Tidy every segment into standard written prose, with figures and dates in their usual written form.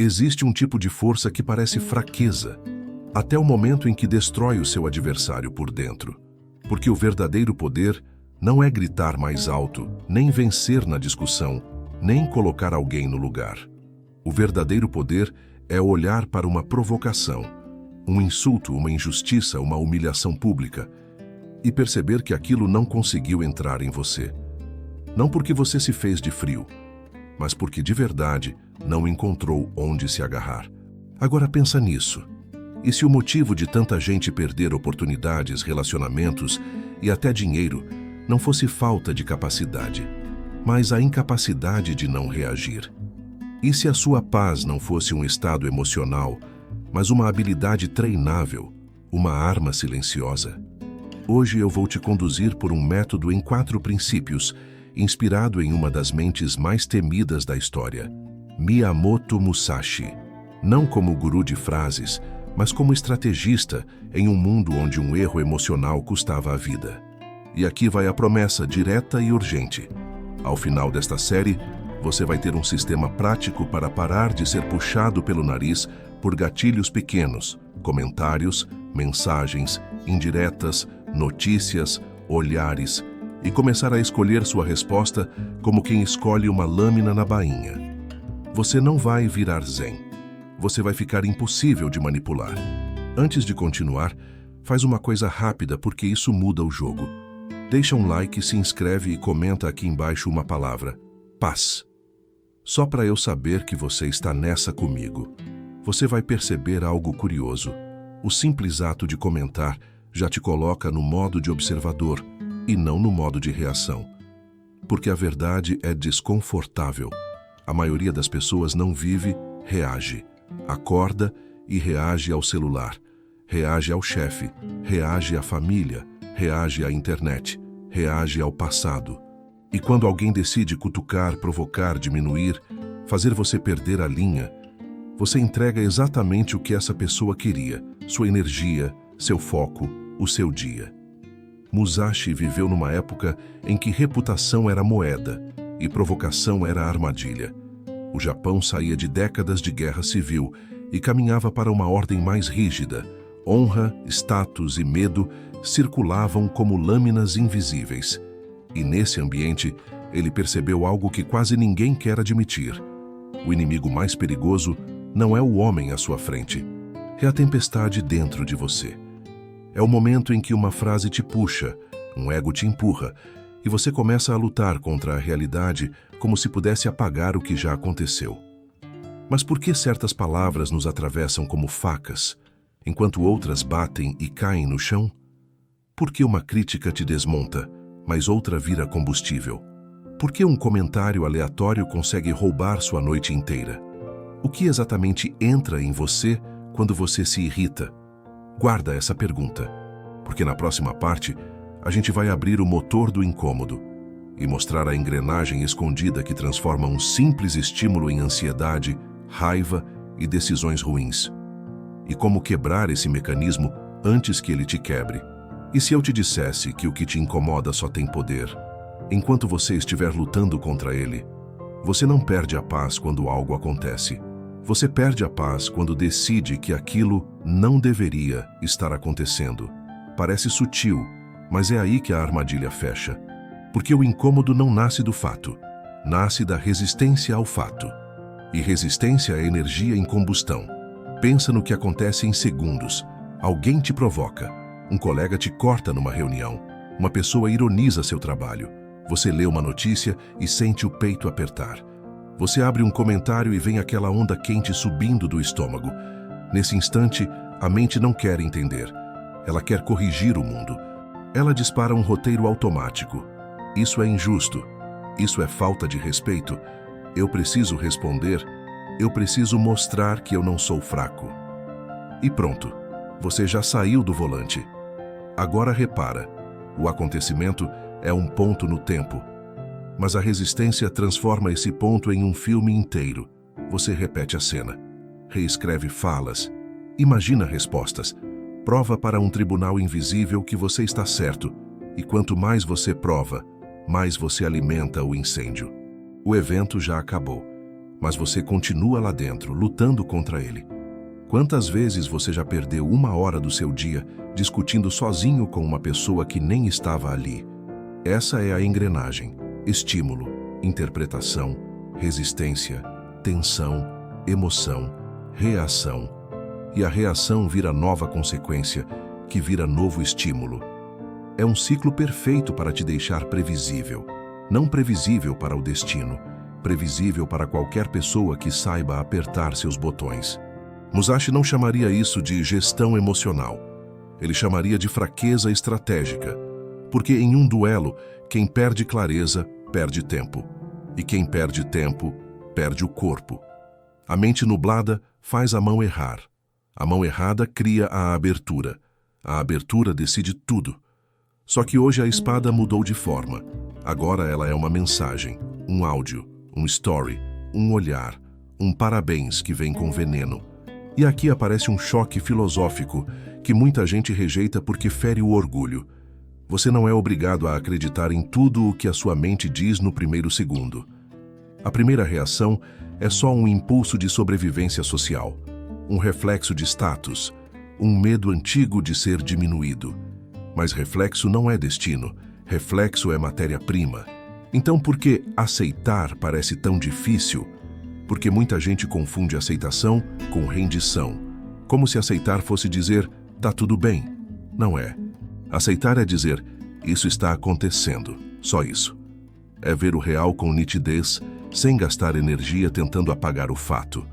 Existe um tipo de força que parece fraqueza, até o momento em que destrói o seu adversário por dentro. Porque o verdadeiro poder não é gritar mais alto, nem vencer na discussão, nem colocar alguém no lugar. O verdadeiro poder é olhar para uma provocação, um insulto, uma injustiça, uma humilhação pública, e perceber que aquilo não conseguiu entrar em você. Não porque você se fez de frio, mas porque de verdade não encontrou onde se agarrar. Agora pensa nisso. E se o motivo de tanta gente perder oportunidades, relacionamentos e até dinheiro não fosse falta de capacidade, mas a incapacidade de não reagir? E se a sua paz não fosse um estado emocional, mas uma habilidade treinável, uma arma silenciosa? Hoje eu vou te conduzir por um método em 4 princípios, inspirado em uma das mentes mais temidas da história, Miyamoto Musashi. Não como guru de frases, mas como estrategista em um mundo onde um erro emocional custava a vida. E aqui vai a promessa direta e urgente. Ao final desta série, você vai ter um sistema prático para parar de ser puxado pelo nariz por gatilhos pequenos, comentários, mensagens, indiretas, notícias, olhares, e começar a escolher sua resposta como quem escolhe uma lâmina na bainha. Você não vai virar zen. Você vai ficar impossível de manipular. Antes de continuar, faz uma coisa rápida porque isso muda o jogo. Deixa um like, se inscreve e comenta aqui embaixo uma palavra: paz. Só para eu saber que você está nessa comigo. Você vai perceber algo curioso. O simples ato de comentar já te coloca no modo de observador e não no modo de reação. Porque a verdade é desconfortável. A maioria das pessoas não vive, reage. Acorda e reage ao celular, reage ao chefe, reage à família, reage à internet, reage ao passado. E quando alguém decide cutucar, provocar, diminuir, fazer você perder a linha, você entrega exatamente o que essa pessoa queria, sua energia, seu foco, o seu dia. Musashi viveu numa época em que reputação era moeda e provocação era armadilha. O Japão saía de décadas de guerra civil e caminhava para uma ordem mais rígida. Honra, status e medo circulavam como lâminas invisíveis. E nesse ambiente, ele percebeu algo que quase ninguém quer admitir. O inimigo mais perigoso não é o homem à sua frente. É a tempestade dentro de você. É o momento em que uma frase te puxa, um ego te empurra, e você começa a lutar contra a realidade como se pudesse apagar o que já aconteceu. Mas por que certas palavras nos atravessam como facas, enquanto outras batem e caem no chão? Por que uma crítica te desmonta, mas outra vira combustível? Por que um comentário aleatório consegue roubar sua noite inteira? O que exatamente entra em você quando você se irrita? Guarda essa pergunta, porque na próxima parte a gente vai abrir o motor do incômodo e mostrar a engrenagem escondida que transforma um simples estímulo em ansiedade, raiva e decisões ruins. E como quebrar esse mecanismo antes que ele te quebre. E se eu te dissesse que o que te incomoda só tem poder, enquanto você estiver lutando contra ele, você não perde a paz quando algo acontece. Você perde a paz quando decide que aquilo não deveria estar acontecendo. Parece sutil, mas é aí que a armadilha fecha. Porque o incômodo não nasce do fato, nasce da resistência ao fato. E resistência é energia em combustão. Pensa no que acontece em segundos. Alguém te provoca, um colega te corta numa reunião, uma pessoa ironiza seu trabalho, você lê uma notícia e sente o peito apertar. Você abre um comentário e vem aquela onda quente subindo do estômago. Nesse instante, a mente não quer entender. Ela quer corrigir o mundo. Ela dispara um roteiro automático. Isso é injusto. Isso é falta de respeito. Eu preciso responder. Eu preciso mostrar que eu não sou fraco. E pronto. Você já saiu do volante. Agora repara. O acontecimento é um ponto no tempo. Mas a resistência transforma esse ponto em um filme inteiro. Você repete a cena. Reescreve falas. Imagina respostas. Prova para um tribunal invisível que você está certo. E quanto mais você prova, mais você alimenta o incêndio. O evento já acabou. mas você continua lá dentro, lutando contra ele. Quantas vezes você já perdeu 1 hora do seu dia discutindo sozinho com uma pessoa que nem estava ali? Essa é a engrenagem: estímulo, interpretação, resistência, tensão, emoção, reação. E a reação vira nova consequência, que vira novo estímulo. É um ciclo perfeito para te deixar previsível. Não previsível para o destino, previsível para qualquer pessoa que saiba apertar seus botões. Musashi não chamaria isso de gestão emocional. Ele chamaria de fraqueza estratégica. Porque em um duelo, quem perde clareza, perde tempo. E quem perde tempo, perde o corpo. A mente nublada faz a mão errar. A mão errada cria a abertura. A abertura decide tudo. Só que hoje a espada mudou de forma. Agora ela é uma mensagem, um áudio, um story, um olhar, um parabéns que vem com veneno. E aqui aparece um choque filosófico que muita gente rejeita porque fere o orgulho. Você não é obrigado a acreditar em tudo o que a sua mente diz no primeiro segundo. A primeira reação é só um impulso de sobrevivência social, um reflexo de status, um medo antigo de ser diminuído. Mas reflexo não é destino, reflexo é matéria-prima. Então por que aceitar parece tão difícil? Porque muita gente confunde aceitação com rendição, como se aceitar fosse dizer, tá tudo bem. Não é. Aceitar é dizer, isso está acontecendo, só isso. É ver o real com nitidez, sem gastar energia tentando apagar o fato.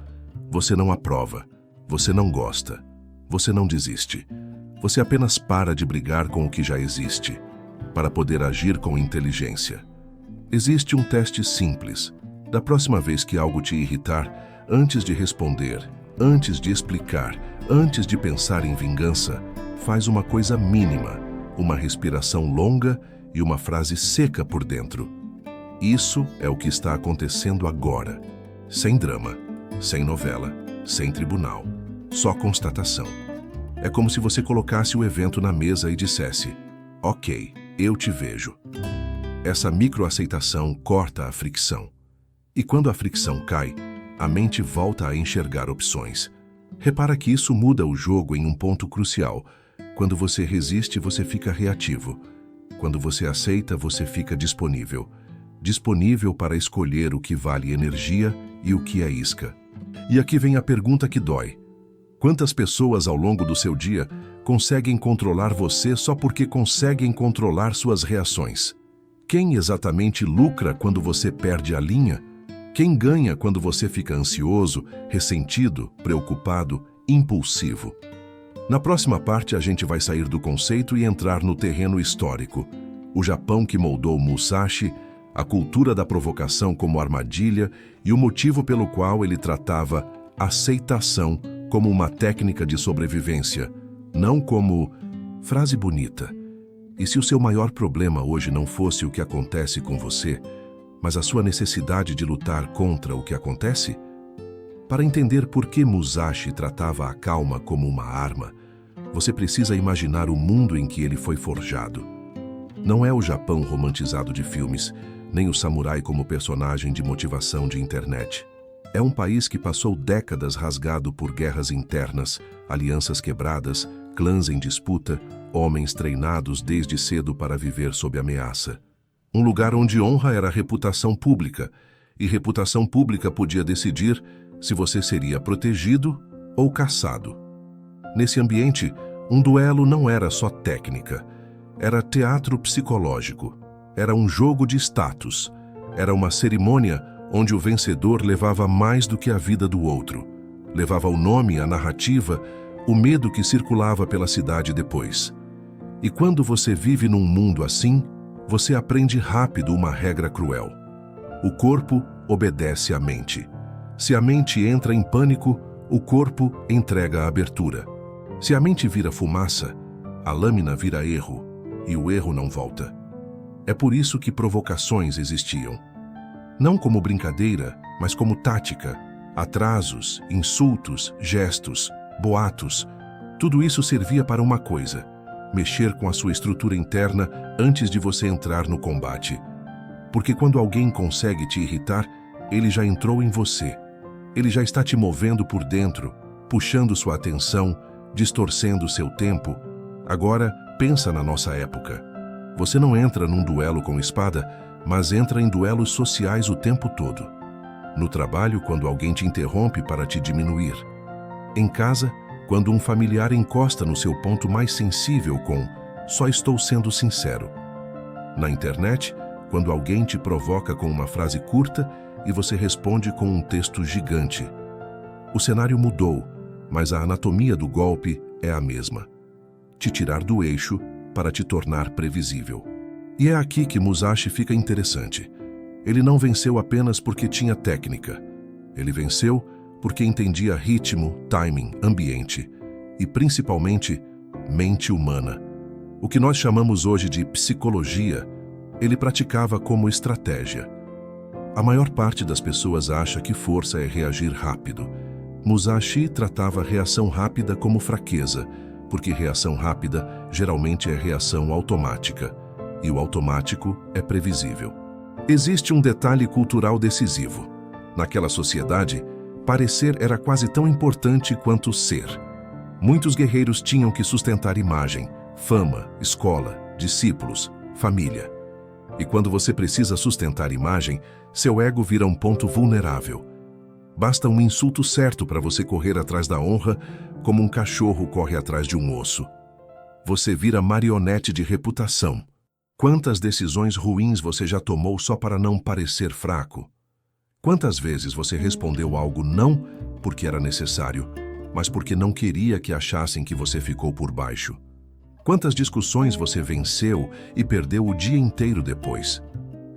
Você não aprova, você não gosta, você não desiste. Você apenas para de brigar com o que já existe, para poder agir com inteligência. Existe um teste simples. Da próxima vez que algo te irritar, antes de responder, antes de explicar, antes de pensar em vingança, faz uma coisa mínima, uma respiração longa e uma frase seca por dentro. Isso é o que está acontecendo agora. Sem drama, sem novela, sem tribunal, só constatação. É como se você colocasse o evento na mesa e dissesse, ok, eu te vejo. Essa microaceitação corta a fricção. E quando a fricção cai, a mente volta a enxergar opções. Repara que isso muda o jogo em um ponto crucial. Quando você resiste, você fica reativo. Quando você aceita, você fica disponível. Disponível para escolher o que vale energia e o que é isca. E aqui vem a pergunta que dói. Quantas pessoas ao longo do seu dia conseguem controlar você só porque conseguem controlar suas reações? Quem exatamente lucra quando você perde a linha? Quem ganha quando você fica ansioso, ressentido, preocupado, impulsivo? Na próxima parte a gente vai sair do conceito e entrar no terreno histórico. O Japão que moldou Musashi, a cultura da provocação como armadilha e o motivo pelo qual ele tratava aceitação como uma técnica de sobrevivência, não como frase bonita. E se o seu maior problema hoje não fosse o que acontece com você, mas a sua necessidade de lutar contra o que acontece? Para entender por que Musashi tratava a calma como uma arma, você precisa imaginar o mundo em que ele foi forjado. Não é o Japão romantizado de filmes, nem o samurai como personagem de motivação de internet. É um país que passou décadas rasgado por guerras internas, alianças quebradas, clãs em disputa, homens treinados desde cedo para viver sob ameaça. Um lugar onde honra era reputação pública, e reputação pública podia decidir se você seria protegido ou caçado. Nesse ambiente, um duelo não era só técnica, era teatro psicológico, era um jogo de status, era uma cerimônia onde o vencedor levava mais do que a vida do outro, levava o nome, a narrativa, o medo que circulava pela cidade depois. E quando você vive num mundo assim, você aprende rápido uma regra cruel. O corpo obedece à mente. Se a mente entra em pânico, o corpo entrega a abertura. Se a mente vira fumaça, a lâmina vira erro, e o erro não volta. É por isso que provocações existiam. Não como brincadeira, mas como tática. Atrasos, insultos, gestos, boatos. Tudo isso servia para uma coisa: mexer com a sua estrutura interna antes de você entrar no combate. Porque quando alguém consegue te irritar, ele já entrou em você. Ele já está te movendo por dentro, puxando sua atenção, distorcendo seu tempo. Agora, pensa na nossa época. Você não entra num duelo com espada, mas entra em duelos sociais o tempo todo. No trabalho, quando alguém te interrompe para te diminuir. Em casa, quando um familiar encosta no seu ponto mais sensível com "só estou sendo sincero". Na internet, quando alguém te provoca com uma frase curta e você responde com um texto gigante. O cenário mudou, mas a anatomia do golpe é a mesma. Te tirar do eixo para te tornar previsível. E é aqui que Musashi fica interessante. Ele não venceu apenas porque tinha técnica. Ele venceu porque entendia ritmo, timing, ambiente e, principalmente, mente humana. O que nós chamamos hoje de psicologia, ele praticava como estratégia. A maior parte das pessoas acha que força é reagir rápido. Musashi tratava reação rápida como fraqueza, porque reação rápida geralmente é reação automática, e o automático é previsível. Existe um detalhe cultural decisivo. Naquela sociedade, parecer era quase tão importante quanto ser. Muitos guerreiros tinham que sustentar imagem, fama, escola, discípulos, família. E quando você precisa sustentar imagem, seu ego vira um ponto vulnerável. Basta um insulto certo para você correr atrás da honra, como um cachorro corre atrás de um osso. Você vira marionete de reputação. Quantas decisões ruins você já tomou só para não parecer fraco? Quantas vezes você respondeu algo não porque era necessário, mas porque não queria que achassem que você ficou por baixo? Quantas discussões você venceu e perdeu o dia inteiro depois?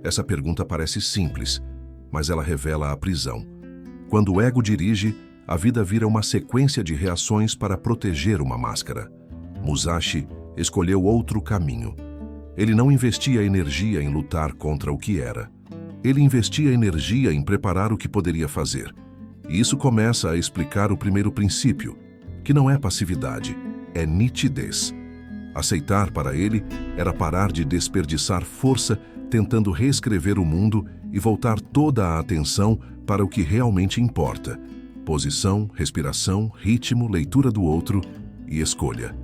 Essa pergunta parece simples, mas ela revela a prisão. Quando o ego dirige, a vida vira uma sequência de reações para proteger uma máscara. Musashi escolheu outro caminho. Ele não investia energia em lutar contra o que era. Ele investia energia em preparar o que poderia fazer. E isso começa a explicar o primeiro princípio, que não é passividade, é nitidez. Aceitar para ele era parar de desperdiçar força tentando reescrever o mundo e voltar toda a atenção para o que realmente importa: posição, respiração, ritmo, leitura do outro e escolha.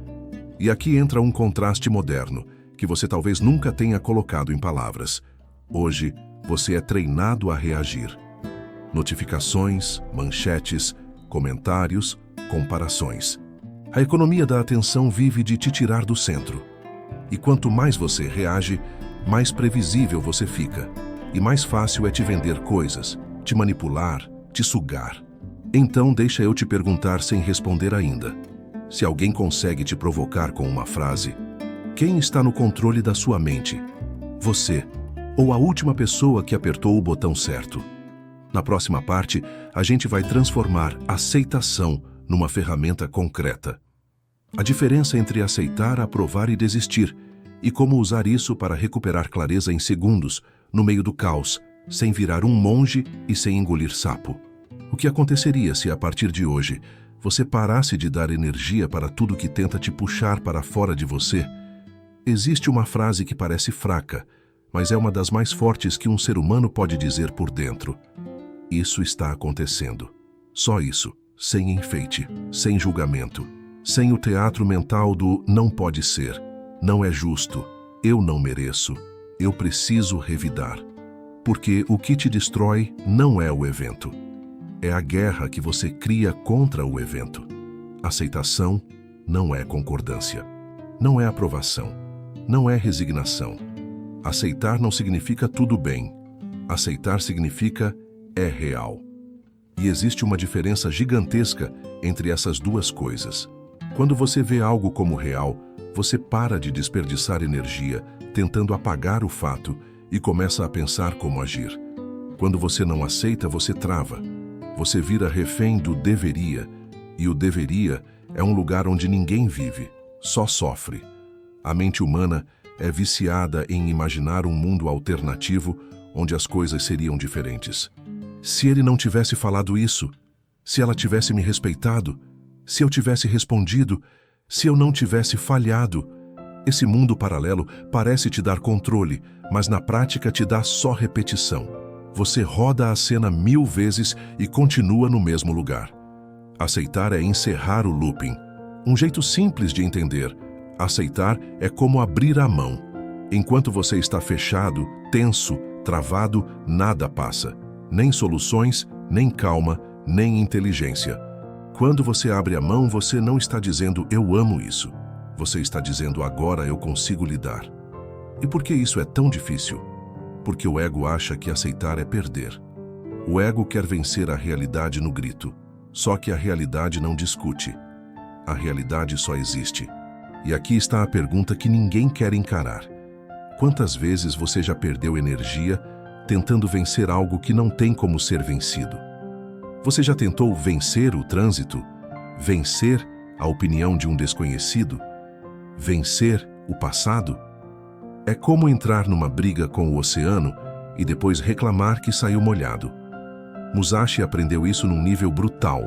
E aqui entra um contraste moderno, que você talvez nunca tenha colocado em palavras. Hoje, você é treinado a reagir. Notificações, manchetes, comentários, comparações. A economia da atenção vive de te tirar do centro. E quanto mais você reage, mais previsível você fica. E mais fácil é te vender coisas, te manipular, te sugar. Então deixa eu te perguntar sem responder ainda. Se alguém consegue te provocar com uma frase, quem está no controle da sua mente? Você, ou a última pessoa que apertou o botão certo? Na próxima parte, a gente vai transformar aceitação numa ferramenta concreta. A diferença entre aceitar, aprovar e desistir, e como usar isso para recuperar clareza em segundos, no meio do caos, sem virar um monge e sem engolir sapo. O que aconteceria se, a partir de hoje, você parasse de dar energia para tudo que tenta te puxar para fora de você? Existe uma frase que parece fraca, mas é uma das mais fortes que um ser humano pode dizer por dentro. Isso está acontecendo. Só isso, sem enfeite, sem julgamento, sem o teatro mental do não pode ser, não é justo, eu não mereço, eu preciso revidar. Porque o que te destrói não é o evento. É a guerra que você cria contra o evento. Aceitação não é concordância. Não é aprovação. Não é resignação. Aceitar não significa tudo bem. Aceitar significa é real. E existe uma diferença gigantesca entre essas duas coisas. Quando você vê algo como real, você para de desperdiçar energia tentando apagar o fato e começa a pensar como agir. Quando você não aceita, você trava. Você vira refém do deveria, e o deveria é um lugar onde ninguém vive, só sofre. A mente humana é viciada em imaginar um mundo alternativo onde as coisas seriam diferentes. Se ele não tivesse falado isso, se ela tivesse me respeitado, se eu tivesse respondido, se eu não tivesse falhado. Esse mundo paralelo parece te dar controle, mas na prática te dá só repetição. Você roda a cena 1000 vezes e continua no mesmo lugar. Aceitar é encerrar o looping. Um jeito simples de entender. Aceitar é como abrir a mão. Enquanto você está fechado, tenso, travado, nada passa. Nem soluções, nem calma, nem inteligência. Quando você abre a mão, você não está dizendo eu amo isso. Você está dizendo agora eu consigo lidar. E por que isso é tão difícil? Porque o ego acha que aceitar é perder. O ego quer vencer a realidade no grito. Só que a realidade não discute. A realidade só existe. E aqui está a pergunta que ninguém quer encarar. Quantas vezes você já perdeu energia tentando vencer algo que não tem como ser vencido? Você já tentou vencer o trânsito? Vencer a opinião de um desconhecido? Vencer o passado? É como entrar numa briga com o oceano e depois reclamar que saiu molhado. Musashi aprendeu isso num nível brutal.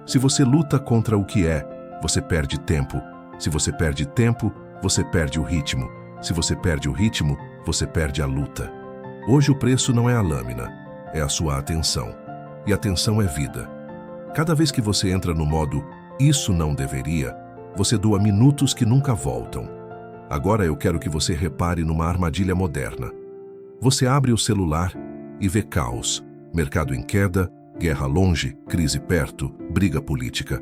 Se você luta contra o que é, você perde tempo. Se você perde tempo, você perde o ritmo. Se você perde o ritmo, você perde a luta. Hoje o preço não é a lâmina, é a sua atenção. E atenção é vida. Cada vez que você entra no modo "isso não deveria", você doa minutos que nunca voltam. Agora eu quero que você repare numa armadilha moderna. Você abre o celular e vê caos, mercado em queda, guerra longe, crise perto, briga política.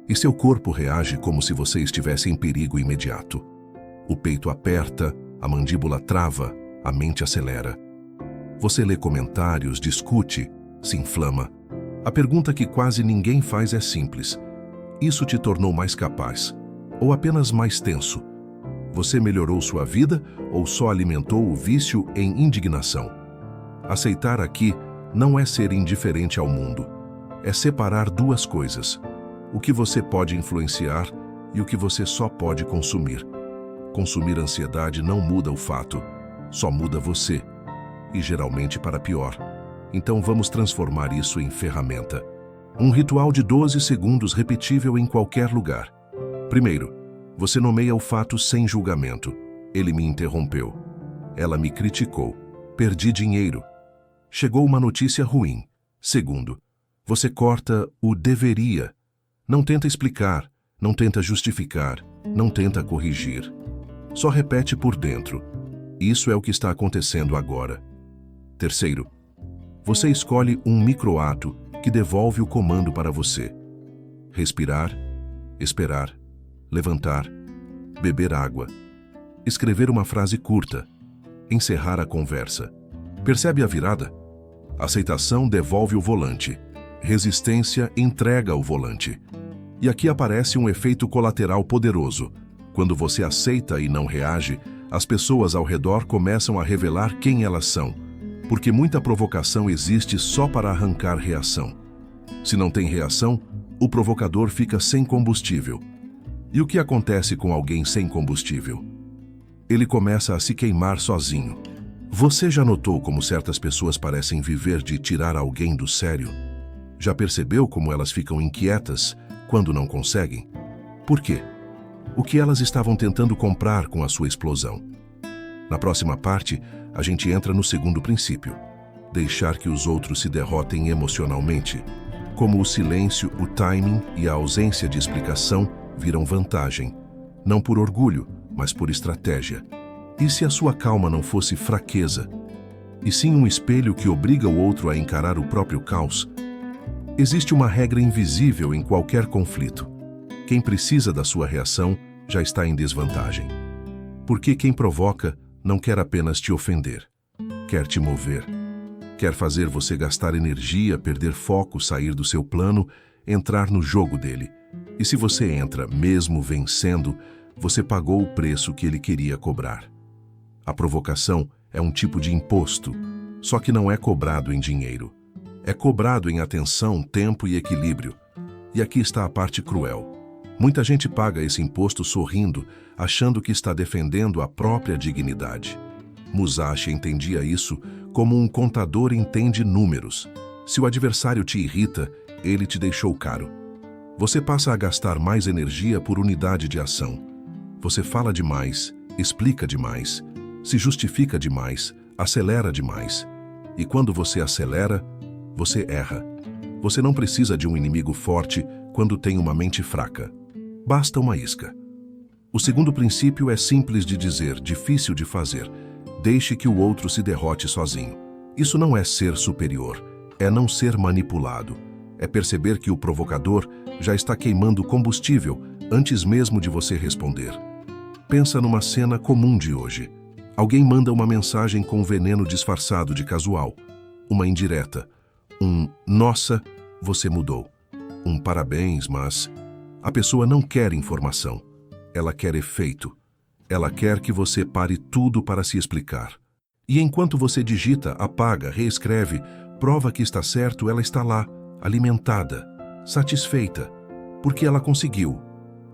E seu corpo reage como se você estivesse em perigo imediato. O peito aperta, a mandíbula trava, a mente acelera. Você lê comentários, discute, se inflama. A pergunta que quase ninguém faz é simples. Isso te tornou mais capaz? Ou apenas mais tenso? Você melhorou sua vida ou só alimentou o vício em indignação? Aceitar aqui não é ser indiferente ao mundo. É separar duas coisas. O que você pode influenciar e o que você só pode consumir. Consumir ansiedade não muda o fato, só muda você. E geralmente para pior. Então vamos transformar isso em ferramenta. Um ritual de 12 segundos repetível em qualquer lugar. Primeiro, você nomeia o fato sem julgamento. Ele me interrompeu. Ela me criticou. Perdi dinheiro. Chegou uma notícia ruim. Segundo, você corta o deveria. Não tenta explicar, não tenta justificar, não tenta corrigir. Só repete por dentro. Isso é o que está acontecendo agora. Terceiro, você escolhe um microato que devolve o comando para você. Respirar, esperar, levantar, beber água, escrever uma frase curta, encerrar a conversa. Percebe a virada? Aceitação devolve o volante. Resistência entrega o volante. E aqui aparece um efeito colateral poderoso. Quando você aceita e não reage, as pessoas ao redor começam a revelar quem elas são, porque muita provocação existe só para arrancar reação. Se não tem reação, o provocador fica sem combustível. E o que acontece com alguém sem combustível? Ele começa a se queimar sozinho. Você já notou como certas pessoas parecem viver de tirar alguém do sério? Já percebeu como elas ficam inquietas quando não conseguem? Por quê? O que elas estavam tentando comprar com a sua explosão? Na próxima parte, a gente entra no segundo princípio. Deixar que os outros se derrotem emocionalmente. Como o silêncio, o timing e a ausência de explicação viram vantagem. Não por orgulho, mas por estratégia. E se a sua calma não fosse fraqueza, e sim um espelho que obriga o outro a encarar o próprio caos? Existe uma regra invisível em qualquer conflito. Quem precisa da sua reação já está em desvantagem. Porque quem provoca não quer apenas te ofender, quer te mover. Quer fazer você gastar energia, perder foco, sair do seu plano, entrar no jogo dele. E se você entra, mesmo vencendo, você pagou o preço que ele queria cobrar. A provocação é um tipo de imposto, só que não é cobrado em dinheiro. É cobrado em atenção, tempo e equilíbrio. E aqui está a parte cruel. Muita gente paga esse imposto sorrindo, achando que está defendendo a própria dignidade. Musashi entendia isso como um contador entende números. Se o adversário te irrita, ele te deixou caro. Você passa a gastar mais energia por unidade de ação. Você fala demais, explica demais, se justifica demais, acelera demais. E quando você acelera, você erra. Você não precisa de um inimigo forte quando tem uma mente fraca. Basta uma isca. O segundo princípio é simples de dizer, difícil de fazer. Deixe que o outro se derrote sozinho. Isso não é ser superior, é não ser manipulado. É perceber que o provocador já está queimando combustível antes mesmo de você responder. Pensa numa cena comum de hoje. Alguém manda uma mensagem com veneno disfarçado de casual. Uma indireta. Um "nossa, você mudou". Um "parabéns, mas..." A pessoa não quer informação. Ela quer efeito. Ela quer que você pare tudo para se explicar. E enquanto você digita, apaga, reescreve, prova que está certo, ela está lá, alimentada, satisfeita, porque ela conseguiu.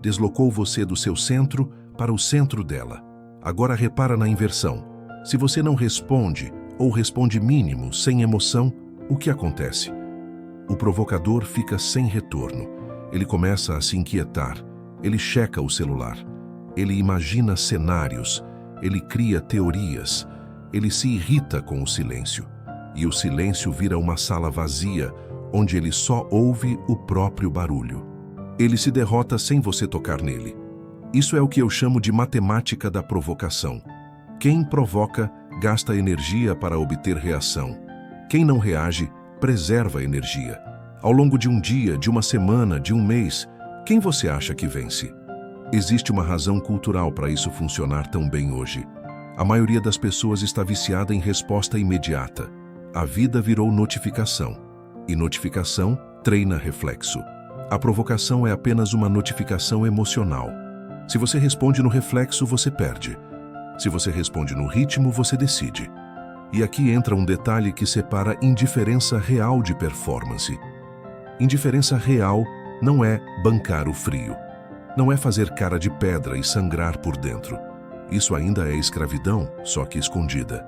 Deslocou você do seu centro para o centro dela. Agora repara na inversão. Se você não responde, ou responde mínimo, sem emoção, o que acontece? O provocador fica sem retorno. Ele começa a se inquietar. Ele checa o celular. Ele imagina cenários. Ele cria teorias. Ele se irrita com o silêncio. E o silêncio vira uma sala vazia, onde ele só ouve o próprio barulho. Ele se derrota sem você tocar nele. Isso é o que eu chamo de matemática da provocação. Quem provoca, gasta energia para obter reação. Quem não reage, preserva energia. Ao longo de um dia, de uma semana, de um mês, quem você acha que vence? Existe uma razão cultural para isso funcionar tão bem hoje. A maioria das pessoas está viciada em resposta imediata. A vida virou notificação. E notificação treina reflexo. A provocação é apenas uma notificação emocional. Se você responde no reflexo, você perde. Se você responde no ritmo, você decide. E aqui entra um detalhe que separa indiferença real de performance. Indiferença real não é bancar o frio. Não é fazer cara de pedra e sangrar por dentro. Isso ainda é escravidão, só que escondida.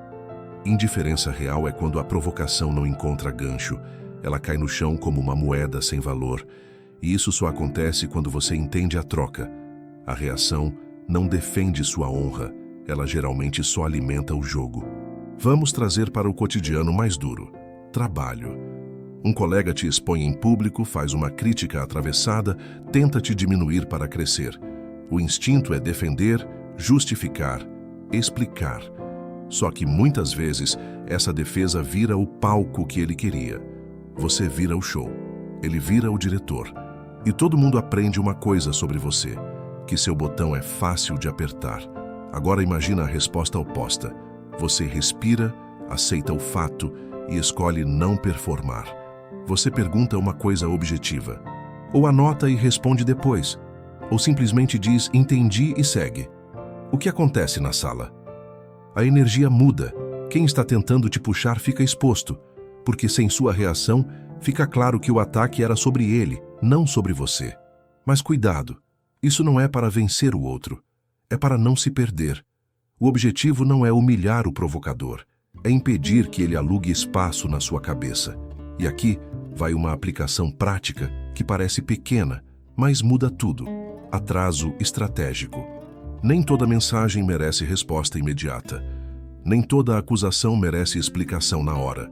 Indiferença real é quando a provocação não encontra gancho. Ela cai no chão como uma moeda sem valor. E isso só acontece quando você entende a troca. A reação não defende sua honra. Ela geralmente só alimenta o jogo. Vamos trazer para o cotidiano mais duro. Trabalho. Um colega te expõe em público, faz uma crítica atravessada, tenta te diminuir para crescer. O instinto é defender, justificar, explicar. Só que muitas vezes essa defesa vira o palco que ele queria. Você vira o show. Ele vira o diretor. E todo mundo aprende uma coisa sobre você, que seu botão é fácil de apertar. Agora imagina a resposta oposta. Você respira, aceita o fato e escolhe não performar. Você pergunta uma coisa objetiva. Ou anota e responde depois. Ou simplesmente diz "entendi" e segue. O que acontece na sala? A energia muda. Quem está tentando te puxar fica exposto, porque sem sua reação, fica claro que o ataque era sobre ele, não sobre você. Mas cuidado, isso não é para vencer o outro, é para não se perder. O objetivo não é humilhar o provocador, é impedir que ele alugue espaço na sua cabeça. E aqui vai uma aplicação prática que parece pequena, mas muda tudo. Atraso estratégico. Nem toda mensagem merece resposta imediata. Nem toda acusação merece explicação na hora.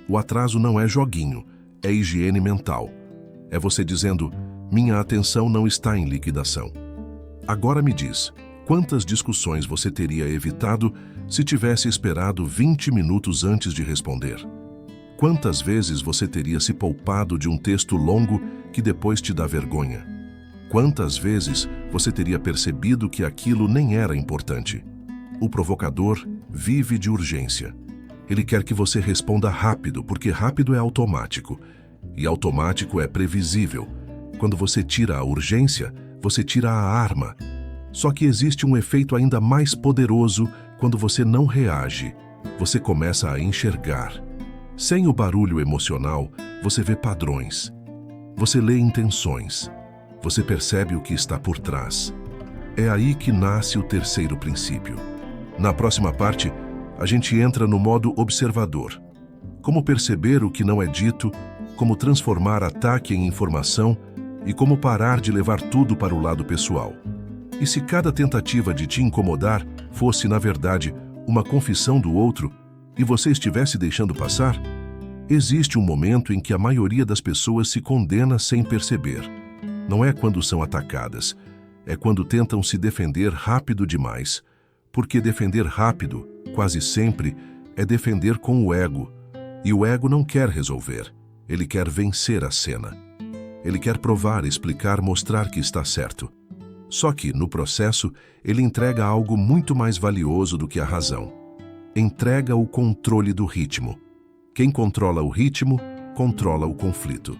O atraso não é joguinho, é higiene mental. É você dizendo, minha atenção não está em liquidação. Agora me diz, quantas discussões você teria evitado se tivesse esperado 20 minutos antes de responder? Quantas vezes você teria se poupado de um texto longo que depois te dá vergonha? Quantas vezes você teria percebido que aquilo nem era importante? O provocador vive de urgência. Ele quer que você responda rápido, porque rápido é automático. E automático é previsível. Quando você tira a urgência, você tira a arma. Só que existe um efeito ainda mais poderoso quando você não reage. Você começa a enxergar. Sem o barulho emocional, você vê padrões. Você lê intenções. Você percebe o que está por trás. É aí que nasce o terceiro princípio. Na próxima parte, a gente entra no modo observador. Como perceber o que não é dito, como transformar ataque em informação e como parar de levar tudo para o lado pessoal. E se cada tentativa de te incomodar fosse, na verdade, uma confissão do outro, e você estivesse deixando passar? Existe um momento em que a maioria das pessoas se condena sem perceber. Não é quando são atacadas, é quando tentam se defender rápido demais. Porque defender rápido, quase sempre, é defender com o ego. E o ego não quer resolver, ele quer vencer a cena. Ele quer provar, explicar, mostrar que está certo. Só que, no processo, ele entrega algo muito mais valioso do que a razão. Entrega o controle do ritmo. Quem controla o ritmo, controla o conflito.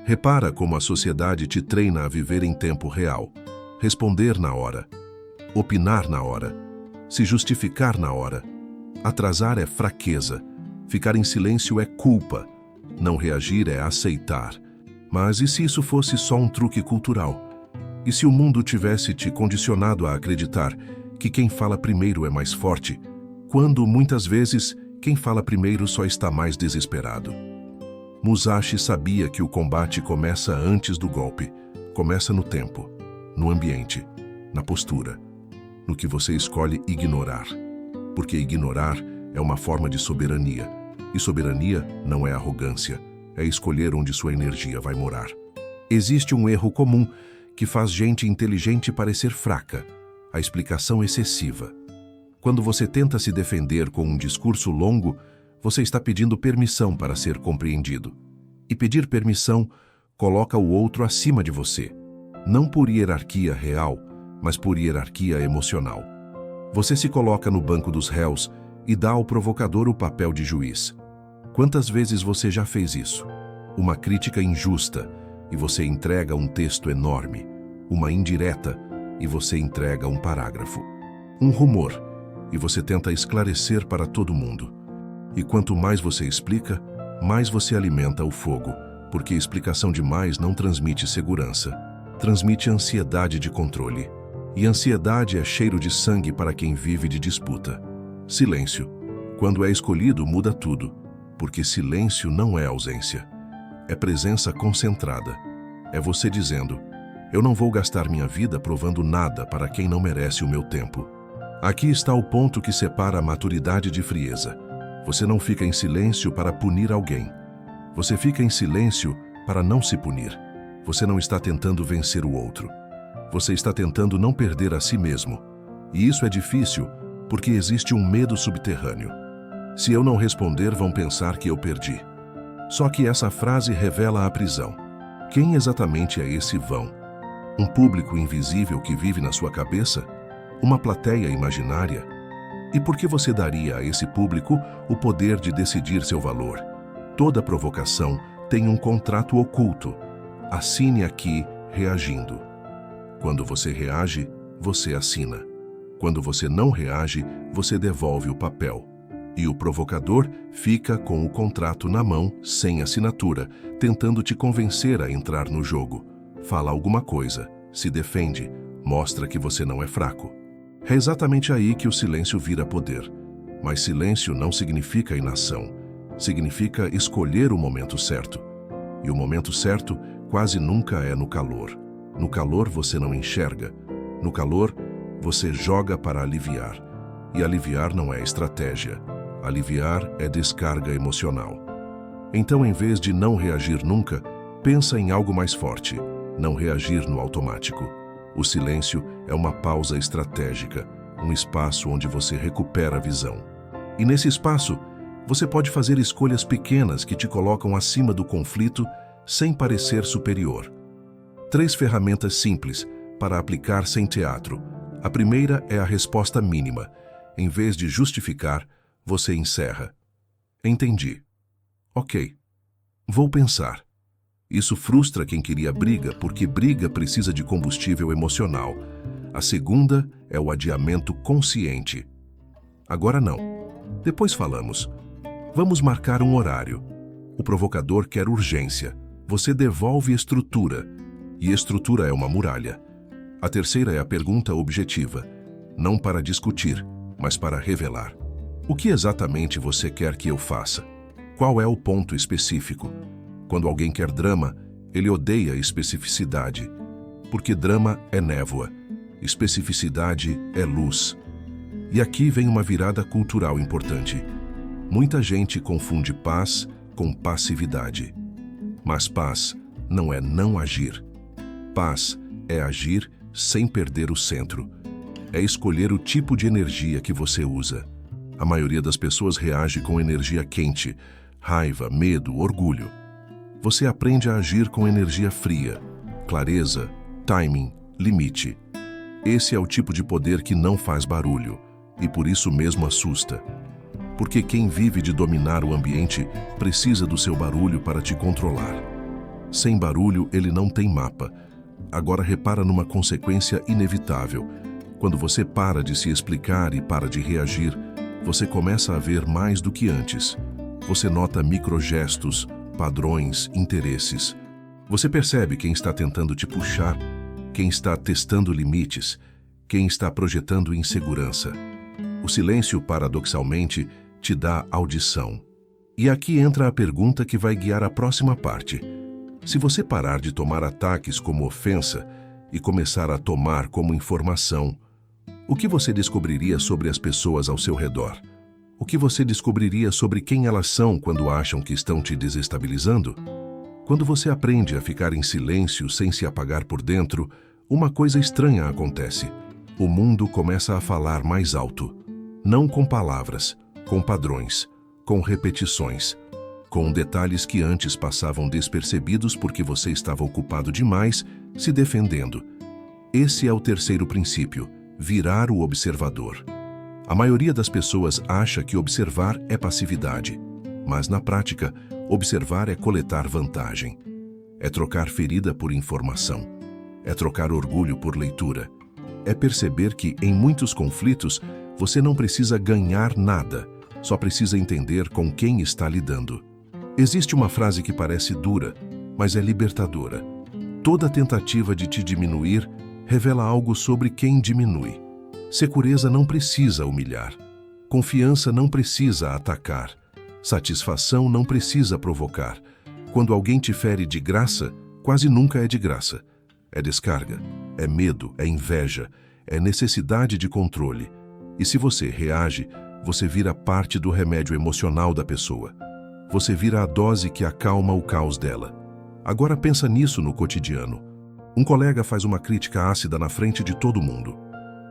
Repara como a sociedade te treina a viver em tempo real, responder na hora, opinar na hora, se justificar na hora. Atrasar é fraqueza, ficar em silêncio é culpa, não reagir é aceitar. Mas e se isso fosse só um truque cultural? E se o mundo tivesse te condicionado a acreditar que quem fala primeiro é mais forte, quando, muitas vezes, quem fala primeiro só está mais desesperado? Musashi sabia que o combate começa antes do golpe, começa no tempo, no ambiente, na postura, no que você escolhe ignorar. Porque ignorar é uma forma de soberania, e soberania não é arrogância, é escolher onde sua energia vai morar. Existe um erro comum que faz gente inteligente parecer fraca, a explicação excessiva. Quando você tenta se defender com um discurso longo, você está pedindo permissão para ser compreendido. E pedir permissão coloca o outro acima de você, não por hierarquia real, mas por hierarquia emocional. Você se coloca no banco dos réus e dá ao provocador o papel de juiz. Quantas vezes você já fez isso? Uma crítica injusta, e você entrega um texto enorme. Uma indireta, e você entrega um parágrafo. Um rumor, e você tenta esclarecer para todo mundo. E quanto mais você explica, mais você alimenta o fogo, porque explicação demais não transmite segurança, transmite ansiedade de controle. E ansiedade é cheiro de sangue para quem vive de disputa. Silêncio. Quando é escolhido, muda tudo, porque silêncio não é ausência. É presença concentrada. É você dizendo: eu não vou gastar minha vida provando nada para quem não merece o meu tempo. Aqui está o ponto que separa a maturidade de frieza. Você não fica em silêncio para punir alguém. Você fica em silêncio para não se punir. Você não está tentando vencer o outro. Você está tentando não perder a si mesmo. E isso é difícil porque existe um medo subterrâneo. Se eu não responder, vão pensar que eu perdi. Só que essa frase revela a prisão. Quem exatamente é esse vão? Um público invisível que vive na sua cabeça? Uma plateia imaginária? E por que você daria a esse público o poder de decidir seu valor? Toda provocação tem um contrato oculto. Assine aqui, reagindo. Quando você reage, você assina. Quando você não reage, você devolve o papel. E o provocador fica com o contrato na mão, sem assinatura, tentando te convencer a entrar no jogo. Fala alguma coisa, se defende, mostra que você não é fraco. É exatamente aí que o silêncio vira poder. Mas silêncio não significa inação. Significa escolher o momento certo. E o momento certo quase nunca é no calor. No calor você não enxerga. No calor, você joga para aliviar. E aliviar não é estratégia. Aliviar é descarga emocional. Então, em vez de não reagir nunca, pensa em algo mais forte. Não reagir no automático. O silêncio é uma pausa estratégica, um espaço onde você recupera a visão. E nesse espaço, você pode fazer escolhas pequenas que te colocam acima do conflito sem parecer superior. 3 ferramentas simples para aplicar sem teatro. A primeira é a resposta mínima. Em vez de justificar, você encerra. Entendi. Ok. Vou pensar. Isso frustra quem queria briga, porque briga precisa de combustível emocional. A segunda é o adiamento consciente. Agora não. Depois falamos. Vamos marcar um horário. O provocador quer urgência. Você devolve estrutura. E estrutura é uma muralha. A terceira é a pergunta objetiva. Não para discutir, mas para revelar. O que exatamente você quer que eu faça? Qual é o ponto específico? Quando alguém quer drama, ele odeia especificidade. Porque drama é névoa, especificidade é luz. E aqui vem uma virada cultural importante. Muita gente confunde paz com passividade. Mas paz não é não agir. Paz é agir sem perder o centro. É escolher o tipo de energia que você usa. A maioria das pessoas reage com energia quente, raiva, medo, orgulho. Você aprende a agir com energia fria, clareza, timing, limite. Esse é o tipo de poder que não faz barulho e por isso mesmo assusta. Porque quem vive de dominar o ambiente precisa do seu barulho para te controlar. Sem barulho, ele não tem mapa. Agora repara numa consequência inevitável. Quando você para de se explicar e para de reagir, você começa a ver mais do que antes. Você nota microgestos, padrões, interesses. Você percebe quem está tentando te puxar, quem está testando limites, quem está projetando insegurança. O silêncio, paradoxalmente, te dá audição. E aqui entra a pergunta que vai guiar a próxima parte. Se você parar de tomar ataques como ofensa e começar a tomar como informação, o que você descobriria sobre as pessoas ao seu redor? O que você descobriria sobre quem elas são quando acham que estão te desestabilizando? Quando você aprende a ficar em silêncio sem se apagar por dentro, uma coisa estranha acontece. O mundo começa a falar mais alto. Não com palavras, com padrões, com repetições, com detalhes que antes passavam despercebidos porque você estava ocupado demais se defendendo. Esse é o terceiro princípio, virar o observador. A maioria das pessoas acha que observar é passividade, mas na prática, observar é coletar vantagem. É trocar ferida por informação. É trocar orgulho por leitura. É perceber que, em muitos conflitos, você não precisa ganhar nada, só precisa entender com quem está lidando. Existe uma frase que parece dura, mas é libertadora. Toda tentativa de te diminuir revela algo sobre quem diminui. Segurança não precisa humilhar. Confiança não precisa atacar. Satisfação não precisa provocar. Quando alguém te fere de graça, quase nunca é de graça. É descarga, é medo, é inveja, é necessidade de controle. E se você reage, você vira parte do remédio emocional da pessoa. Você vira a dose que acalma o caos dela. Agora pensa nisso no cotidiano. Um colega faz uma crítica ácida na frente de todo mundo.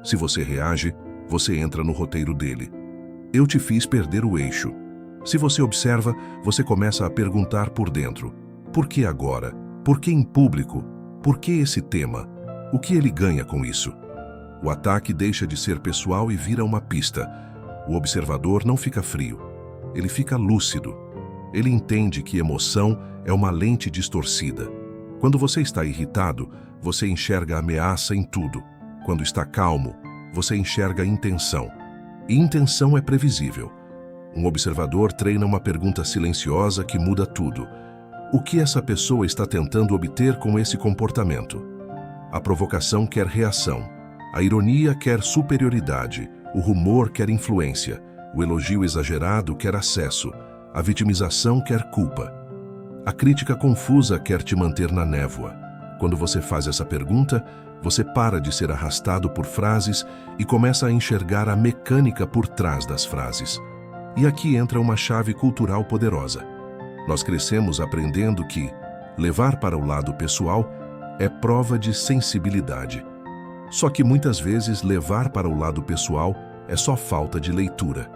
Se você reage, você entra no roteiro dele. Eu te fiz perder o eixo. Se você observa, você começa a perguntar por dentro. Por que agora? Por que em público? Por que esse tema? O que ele ganha com isso? O ataque deixa de ser pessoal e vira uma pista. O observador não fica frio. Ele fica lúcido. Ele entende que emoção é uma lente distorcida. Quando você está irritado, você enxerga ameaça em tudo. Quando está calmo, você enxerga intenção. E intenção é previsível. Um observador treina uma pergunta silenciosa que muda tudo. O que essa pessoa está tentando obter com esse comportamento? A provocação quer reação. A ironia quer superioridade. O rumor quer influência. O elogio exagerado quer acesso. A vitimização quer culpa. A crítica confusa quer te manter na névoa. Quando você faz essa pergunta, você para de ser arrastado por frases e começa a enxergar a mecânica por trás das frases. E aqui entra uma chave cultural poderosa. Nós crescemos aprendendo que levar para o lado pessoal é prova de sensibilidade. Só que muitas vezes levar para o lado pessoal é só falta de leitura.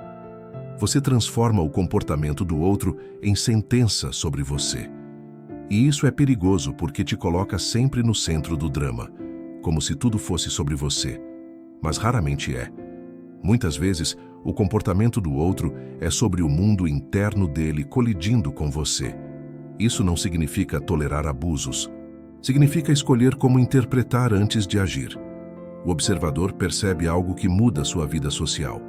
Você transforma o comportamento do outro em sentença sobre você. E isso é perigoso porque te coloca sempre no centro do drama, como se tudo fosse sobre você. Mas raramente é. Muitas vezes, o comportamento do outro é sobre o mundo interno dele colidindo com você. Isso não significa tolerar abusos. Significa escolher como interpretar antes de agir. O observador percebe algo que muda sua vida social.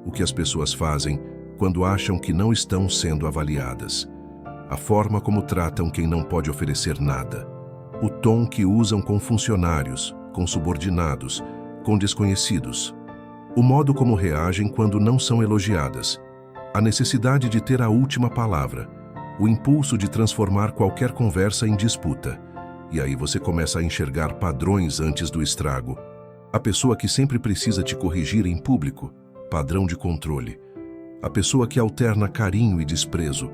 O que as pessoas fazem quando acham que não estão sendo avaliadas. A forma como tratam quem não pode oferecer nada. O tom que usam com funcionários, com subordinados, com desconhecidos. O modo como reagem quando não são elogiadas. A necessidade de ter a última palavra. O impulso de transformar qualquer conversa em disputa. E aí você começa a enxergar padrões antes do estrago. A pessoa que sempre precisa te corrigir em público. Padrão de controle. A pessoa que alterna carinho e desprezo,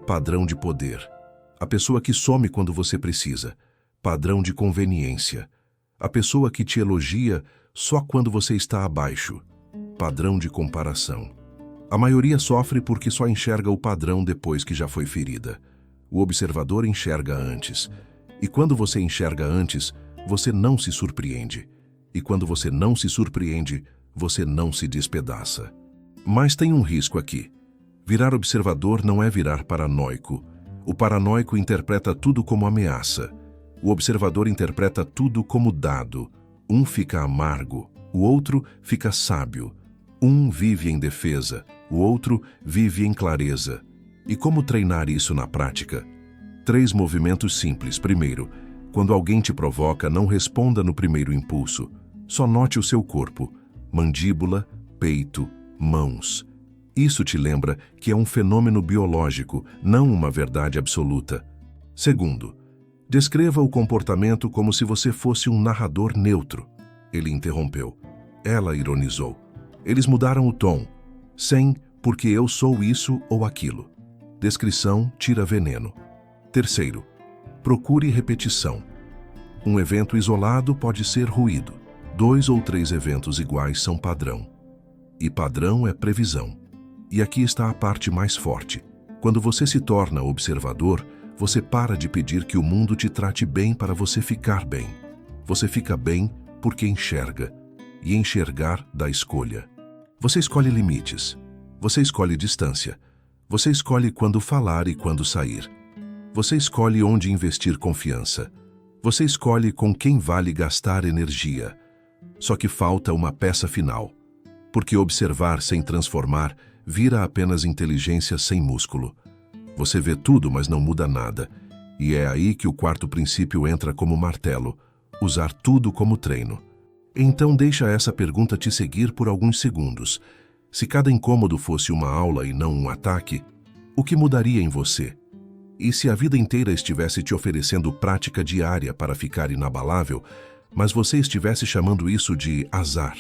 padrão de poder. A pessoa que some quando você precisa, padrão de conveniência. A pessoa que te elogia só quando você está abaixo, padrão de comparação. A maioria sofre porque só enxerga o padrão depois que já foi ferida. O observador enxerga antes. E quando você enxerga antes, você não se surpreende. E quando você não se surpreende, você não se despedaça. Mas tem um risco aqui. Virar observador não é virar paranoico. O paranoico interpreta tudo como ameaça. O observador interpreta tudo como dado. Um fica amargo, o outro fica sábio. Um vive em defesa, o outro vive em clareza. E como treinar isso na prática? 3 movimentos simples. Primeiro, quando alguém te provoca, não responda no primeiro impulso. Só note o seu corpo, mandíbula, peito, mãos. Isso te lembra que é um fenômeno biológico, não uma verdade absoluta. Segundo, descreva o comportamento como se você fosse um narrador neutro. Ele interrompeu. Ela ironizou. Eles mudaram o tom. Sem porque eu sou isso ou aquilo. Descrição tira veneno. Terceiro, procure repetição. Um evento isolado pode ser ruído. 2 ou 3 eventos iguais são padrão. E padrão é previsão. E aqui está a parte mais forte. Quando você se torna observador, você para de pedir que o mundo te trate bem para você ficar bem. Você fica bem porque enxerga. E enxergar dá escolha. Você escolhe limites. Você escolhe distância. Você escolhe quando falar e quando sair. Você escolhe onde investir confiança. Você escolhe com quem vale gastar energia. Só que falta uma peça final. Porque observar sem transformar vira apenas inteligência sem músculo. Você vê tudo, mas não muda nada. E é aí que o 4º princípio entra como martelo: usar tudo como treino. Então deixa essa pergunta te seguir por alguns segundos. Se cada incômodo fosse uma aula e não um ataque, o que mudaria em você? E se a vida inteira estivesse te oferecendo prática diária para ficar inabalável, mas você estivesse chamando isso de azar?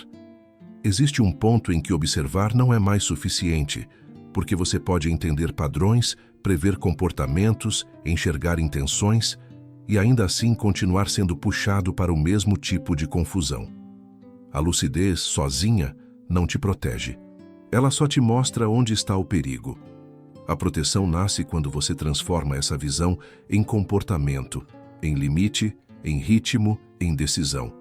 Existe um ponto em que observar não é mais suficiente, porque você pode entender padrões, prever comportamentos, enxergar intenções e ainda assim continuar sendo puxado para o mesmo tipo de confusão. A lucidez, sozinha, não te protege. Ela só te mostra onde está o perigo. A proteção nasce quando você transforma essa visão em comportamento, em limite, em ritmo, em decisão.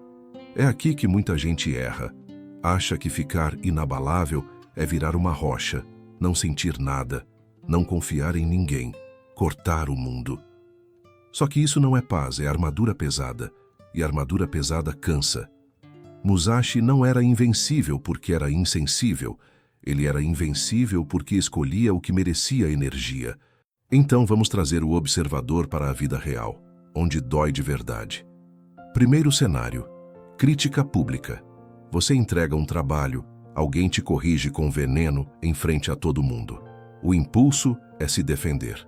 É aqui que muita gente erra. Acha que ficar inabalável é virar uma rocha, não sentir nada, não confiar em ninguém, cortar o mundo. Só que isso não é paz, é armadura pesada. E armadura pesada cansa. Musashi não era invencível porque era insensível. Ele era invencível porque escolhia o que merecia energia. Então vamos trazer o observador para a vida real, onde dói de verdade. Primeiro cenário: crítica pública. Você entrega um trabalho, alguém te corrige com veneno em frente a todo mundo. O impulso é se defender.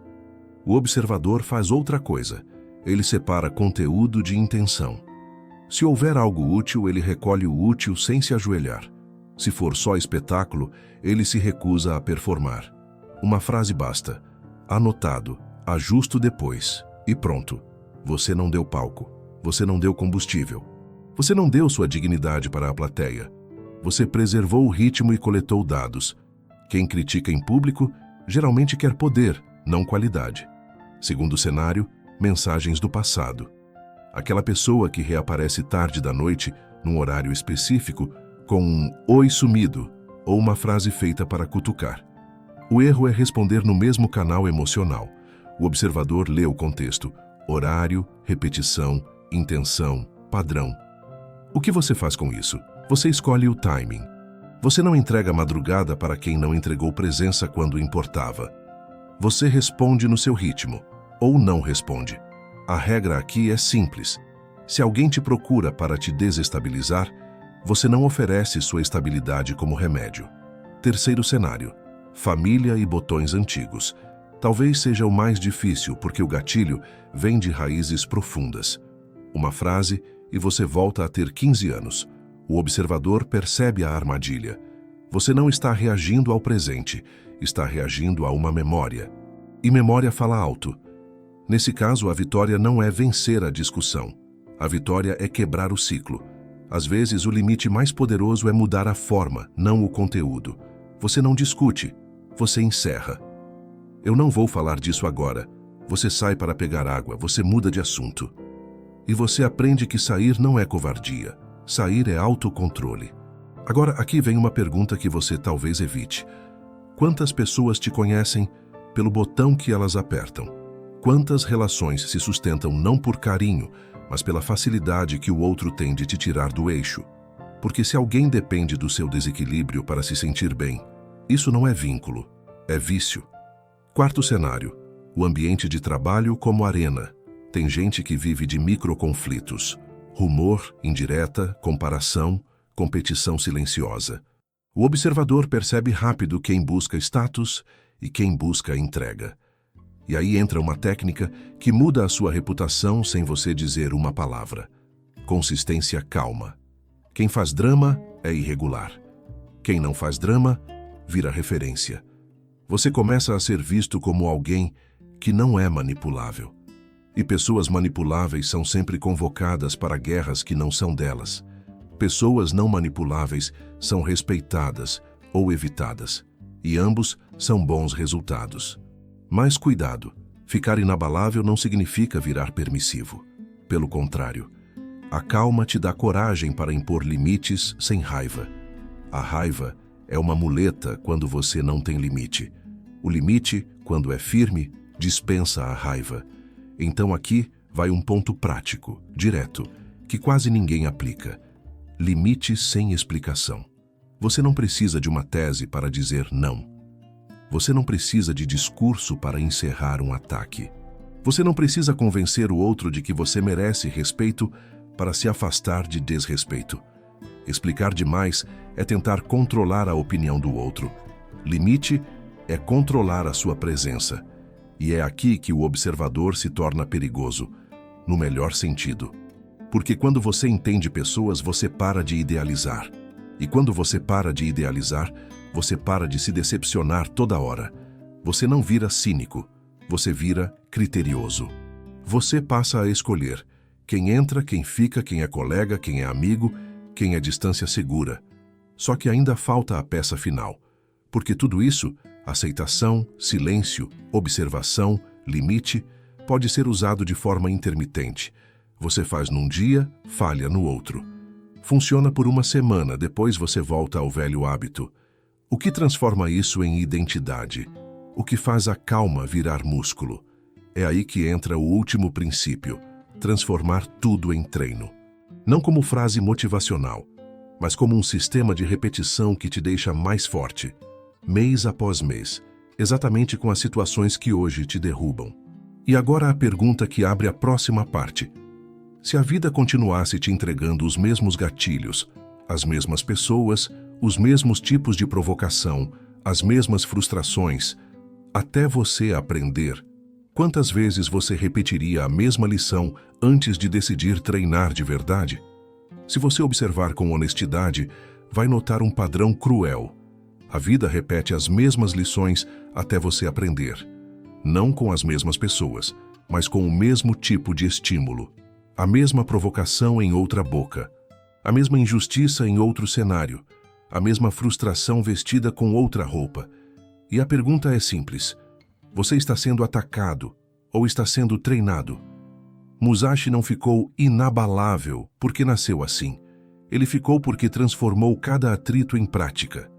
O observador faz outra coisa. Ele separa conteúdo de intenção. Se houver algo útil, ele recolhe o útil sem se ajoelhar. Se for só espetáculo, ele se recusa a performar. Uma frase basta. Anotado, ajusto depois. E pronto. Você não deu palco. Você não deu combustível. Você não deu sua dignidade para a plateia. Você preservou o ritmo e coletou dados. Quem critica em público geralmente quer poder, não qualidade. Segundo cenário, mensagens do passado. Aquela pessoa que reaparece tarde da noite, num horário específico, com um "oi sumido" ou uma frase feita para cutucar. O erro é responder no mesmo canal emocional. O observador lê o contexto: horário, repetição, intenção, padrão. O que você faz com isso? Você escolhe o timing. Você não entrega madrugada para quem não entregou presença quando importava. Você responde no seu ritmo, ou não responde. A regra aqui é simples. Se alguém te procura para te desestabilizar, você não oferece sua estabilidade como remédio. Terceiro cenário: família e botões antigos. Talvez seja o mais difícil porque o gatilho vem de raízes profundas. Uma frase e você volta a ter 15 anos. O observador percebe a armadilha. Você não está reagindo ao presente, está reagindo a uma memória. E memória fala alto. Nesse caso, a vitória não é vencer a discussão. A vitória é quebrar o ciclo. Às vezes, o limite mais poderoso é mudar a forma, não o conteúdo. Você não discute, você encerra. Eu não vou falar disso agora. Você sai para pegar água, você muda de assunto. E você aprende que sair não é covardia. Sair é autocontrole. Agora, aqui vem uma pergunta que você talvez evite. Quantas pessoas te conhecem pelo botão que elas apertam? Quantas relações se sustentam não por carinho, mas pela facilidade que o outro tem de te tirar do eixo? Porque se alguém depende do seu desequilíbrio para se sentir bem, isso não é vínculo, é vício. Quarto cenário, o ambiente de trabalho como arena. Tem gente que vive de microconflitos, rumor, indireta, comparação, competição silenciosa. O observador percebe rápido quem busca status e quem busca entrega. E aí entra uma técnica que muda a sua reputação sem você dizer uma palavra. Consistência calma. Quem faz drama é irregular. Quem não faz drama, vira referência. Você começa a ser visto como alguém que não é manipulável. E pessoas manipuláveis são sempre convocadas para guerras que não são delas. Pessoas não manipuláveis são respeitadas ou evitadas. E ambos são bons resultados. Mas cuidado, ficar inabalável não significa virar permissivo. Pelo contrário, a calma te dá coragem para impor limites sem raiva. A raiva é uma muleta quando você não tem limite. O limite, quando é firme, dispensa a raiva. Então aqui vai um ponto prático, direto, que quase ninguém aplica. Limite sem explicação. Você não precisa de uma tese para dizer não. Você não precisa de discurso para encerrar um ataque. Você não precisa convencer o outro de que você merece respeito para se afastar de desrespeito. Explicar demais é tentar controlar a opinião do outro. Limite é controlar a sua presença. E é aqui que o observador se torna perigoso, no melhor sentido. Porque quando você entende pessoas, você para de idealizar. E quando você para de idealizar, você para de se decepcionar toda hora. Você não vira cínico, você vira criterioso. Você passa a escolher quem entra, quem fica, quem é colega, quem é amigo, quem é distância segura. Só que ainda falta a peça final. Porque tudo isso, aceitação, silêncio, observação, limite, pode ser usado de forma intermitente. Você faz num dia, falha no outro. Funciona por uma semana, depois você volta ao velho hábito. O que transforma isso em identidade? O que faz a calma virar músculo? É aí que entra o último princípio, transformar tudo em treino. Não como frase motivacional, mas como um sistema de repetição que te deixa mais forte, mês após mês, exatamente com as situações que hoje te derrubam. E agora a pergunta que abre a próxima parte. Se a vida continuasse te entregando os mesmos gatilhos, as mesmas pessoas, os mesmos tipos de provocação, as mesmas frustrações, até você aprender, quantas vezes você repetiria a mesma lição antes de decidir treinar de verdade? Se você observar com honestidade, vai notar um padrão cruel. A vida repete as mesmas lições até você aprender. Não com as mesmas pessoas, mas com o mesmo tipo de estímulo. A mesma provocação em outra boca. A mesma injustiça em outro cenário. A mesma frustração vestida com outra roupa. E a pergunta é simples. Você está sendo atacado ou está sendo treinado? Musashi não ficou inabalável porque nasceu assim. Ele ficou porque transformou cada atrito em prática.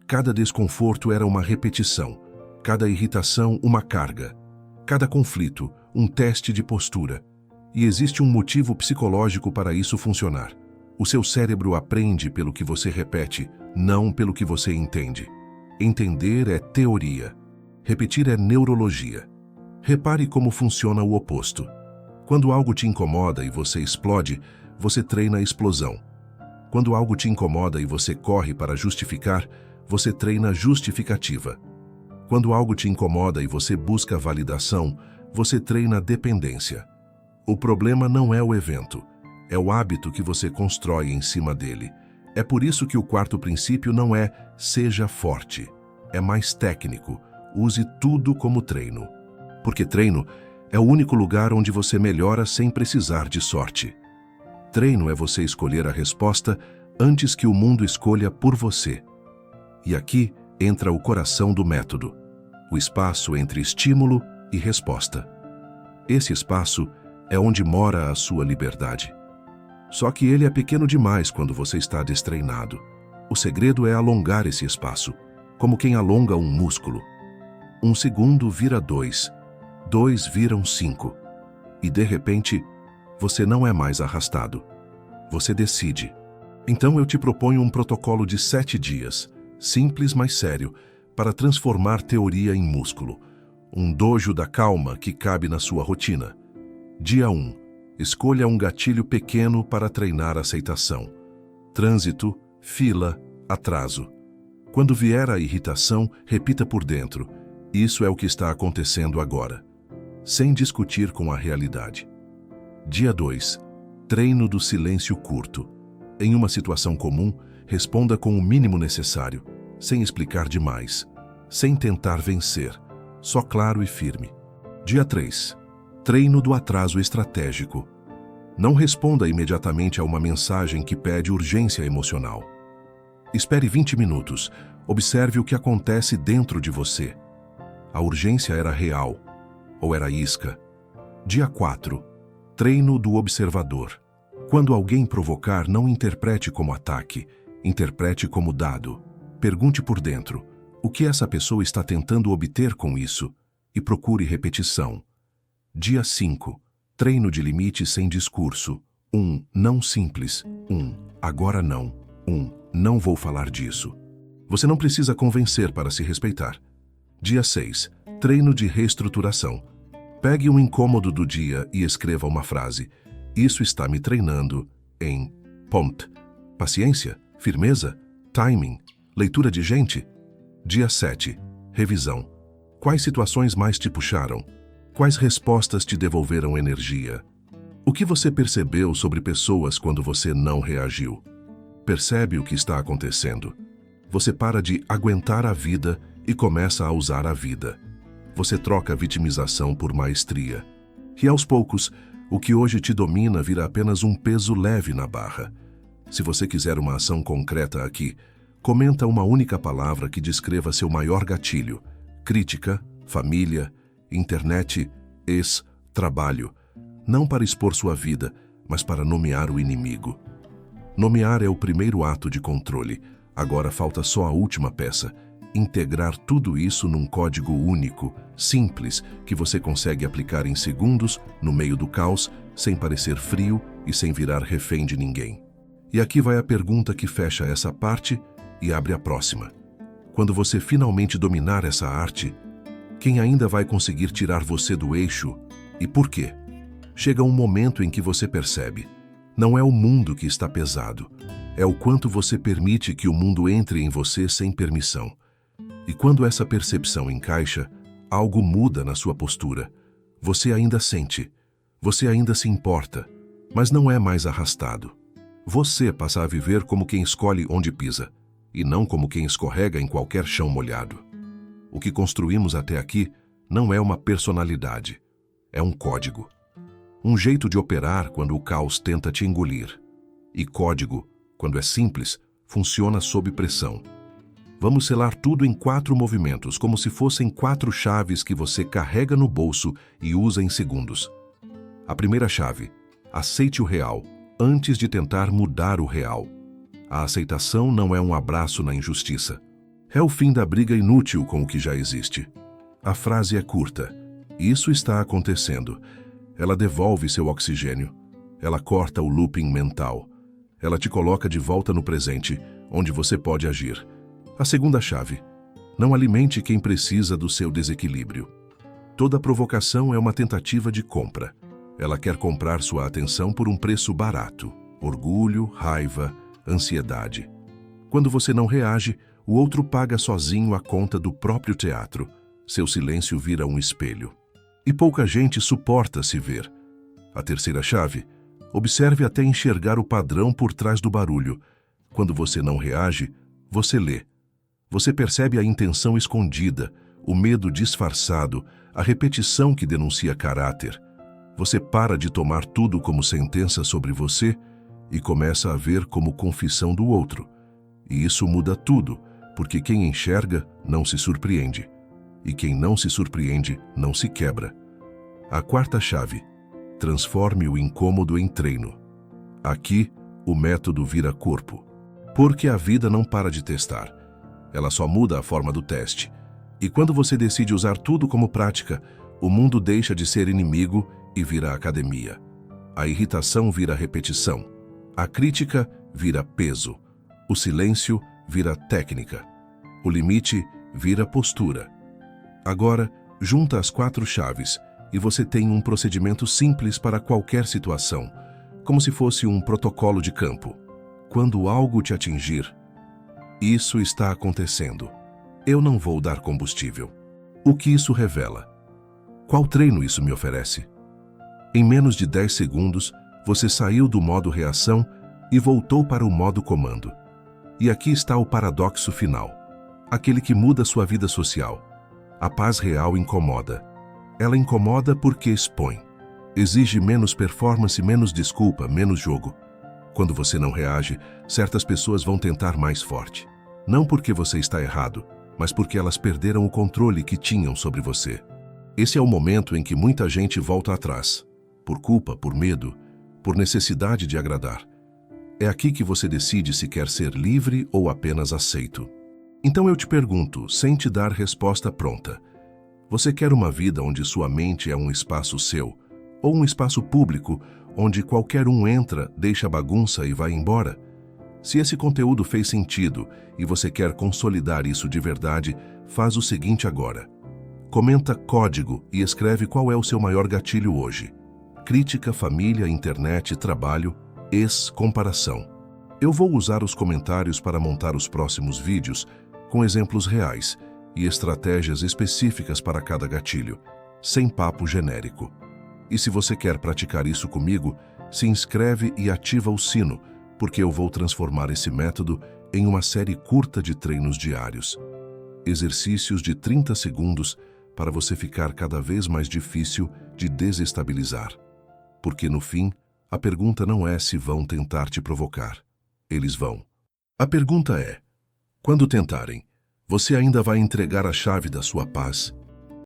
Cada desconforto era uma repetição. Cada irritação, uma carga. Cada conflito, um teste de postura. E existe um motivo psicológico para isso funcionar. O seu cérebro aprende pelo que você repete, não pelo que você entende. Entender é teoria. Repetir é neurologia. Repare como funciona o oposto. Quando algo te incomoda e você explode, você treina a explosão. Quando algo te incomoda e você corre para justificar, você treina a justificativa. Quando algo te incomoda e você busca validação, você treina a dependência. O problema não é o evento, é o hábito que você constrói em cima dele. É por isso que o quarto princípio não é seja forte, é mais técnico, use tudo como treino. Porque treino é o único lugar onde você melhora sem precisar de sorte. Treino é você escolher a resposta antes que o mundo escolha por você. E aqui entra o coração do método, o espaço entre estímulo e resposta. Esse espaço é onde mora a sua liberdade. Só que ele é pequeno demais quando você está destreinado. O segredo é alongar esse espaço, como quem alonga um músculo. 1 segundo vira 2, 2 viram 5. E de repente, você não é mais arrastado. Você decide. Então eu te proponho um protocolo de 7 dias, simples mas sério, para transformar teoria em músculo. Um dojo da calma que cabe na sua rotina. Dia 1. Escolha um gatilho pequeno para treinar aceitação. Trânsito, fila, atraso. Quando vier a irritação, repita por dentro. Isso é o que está acontecendo agora. Sem discutir com a realidade. Dia 2. Treino do silêncio curto. Em uma situação comum, responda com o mínimo necessário, sem explicar demais, sem tentar vencer, só claro e firme. Dia 3. Treino do atraso estratégico. Não responda imediatamente a uma mensagem que pede urgência emocional. Espere 20 minutos, observe o que acontece dentro de você. A urgência era real, ou era isca? Dia 4. Treino do observador. Quando alguém provocar, não interprete como ataque, interprete como dado. Pergunte por dentro, o que essa pessoa está tentando obter com isso? E procure repetição. Dia 5. Treino de limite sem discurso. 1. Não simples. 1. Agora não. 1. Não vou falar disso. Você não precisa convencer para se respeitar. Dia 6. Treino de reestruturação. Pegue um incômodo do dia e escreva uma frase. Isso está me treinando em ponto. Paciência, firmeza, timing, leitura de gente. Dia 7. Revisão. Quais situações mais te puxaram? Quais respostas te devolveram energia? O que você percebeu sobre pessoas quando você não reagiu? Percebe o que está acontecendo. Você para de aguentar a vida e começa a usar a vida. Você troca a vitimização por maestria. E aos poucos, o que hoje te domina vira apenas um peso leve na barra. Se você quiser uma ação concreta aqui, comenta uma única palavra que descreva seu maior gatilho. Crítica, família, internet, trabalho. Não para expor sua vida, mas para nomear o inimigo. Nomear é o primeiro ato de controle. Agora falta só a última peça. Integrar tudo isso num código único, simples, que você consegue aplicar em segundos, no meio do caos, sem parecer frio e sem virar refém de ninguém. E aqui vai a pergunta que fecha essa parte e abre a próxima. Quando você finalmente dominar essa arte, quem ainda vai conseguir tirar você do eixo? E por quê? Chega um momento em que você percebe. Não é o mundo que está pesado. É o quanto você permite que o mundo entre em você sem permissão. E quando essa percepção encaixa, algo muda na sua postura. Você ainda sente. Você ainda se importa. Mas não é mais arrastado. Você passa a viver como quem escolhe onde pisa. E não como quem escorrega em qualquer chão molhado. O que construímos até aqui não é uma personalidade, é um código. Um jeito de operar quando o caos tenta te engolir. E código, quando é simples, funciona sob pressão. Vamos selar tudo em 4 movimentos, como se fossem 4 chaves que você carrega no bolso e usa em segundos. A primeira chave, aceite o real, antes de tentar mudar o real. A aceitação não é um abraço na injustiça. É o fim da briga inútil com o que já existe. A frase é curta. Isso está acontecendo. Ela devolve seu oxigênio. Ela corta o looping mental. Ela te coloca de volta no presente, onde você pode agir. A segunda chave. Não alimente quem precisa do seu desequilíbrio. Toda provocação é uma tentativa de compra. Ela quer comprar sua atenção por um preço barato. Orgulho, raiva, ansiedade. Quando você não reage, o outro paga sozinho a conta do próprio teatro. Seu silêncio vira um espelho. E pouca gente suporta se ver. A terceira chave. Observe até enxergar o padrão por trás do barulho. Quando você não reage, você lê. Você percebe a intenção escondida, o medo disfarçado, a repetição que denuncia caráter. Você para de tomar tudo como sentença sobre você e começa a ver como confissão do outro. E isso muda tudo, porque quem enxerga não se surpreende. E quem não se surpreende não se quebra. A quarta chave: transforme o incômodo em treino. Aqui, o método vira corpo. Porque a vida não para de testar. Ela só muda a forma do teste. E quando você decide usar tudo como prática, o mundo deixa de ser inimigo e vira academia. A irritação vira repetição. A crítica vira peso. O silêncio vira técnica. O limite vira postura. Agora, junta as 4 chaves e você tem um procedimento simples para qualquer situação, como se fosse um protocolo de campo. Quando algo te atingir, isso está acontecendo. Eu não vou dar combustível. O que isso revela? Qual treino isso me oferece? Em menos de 10 segundos, você saiu do modo reação e voltou para o modo comando. E aqui está o paradoxo final, aquele que muda sua vida social. A paz real incomoda. Ela incomoda porque expõe. Exige menos performance, menos desculpa, menos jogo. Quando você não reage, certas pessoas vão tentar mais forte. Não porque você está errado, mas porque elas perderam o controle que tinham sobre você. Esse é o momento em que muita gente volta atrás. Por culpa, por medo, por necessidade de agradar. É aqui que você decide se quer ser livre ou apenas aceito. Então eu te pergunto, sem te dar resposta pronta. Você quer uma vida onde sua mente é um espaço seu, ou um espaço público, onde qualquer um entra, deixa a bagunça e vai embora? Se esse conteúdo fez sentido e você quer consolidar isso de verdade, faz o seguinte agora. Comenta código e escreve qual é o seu maior gatilho hoje. Crítica, família, internet, trabalho, comparação. Eu vou usar os comentários para montar os próximos vídeos com exemplos reais e estratégias específicas para cada gatilho, sem papo genérico. E se você quer praticar isso comigo, se inscreve e ativa o sino, porque eu vou transformar esse método em uma série curta de treinos diários. Exercícios de 30 segundos para você ficar cada vez mais difícil de desestabilizar. Porque no fim, a pergunta não é se vão tentar te provocar. Eles vão. A pergunta é: quando tentarem, você ainda vai entregar a chave da sua paz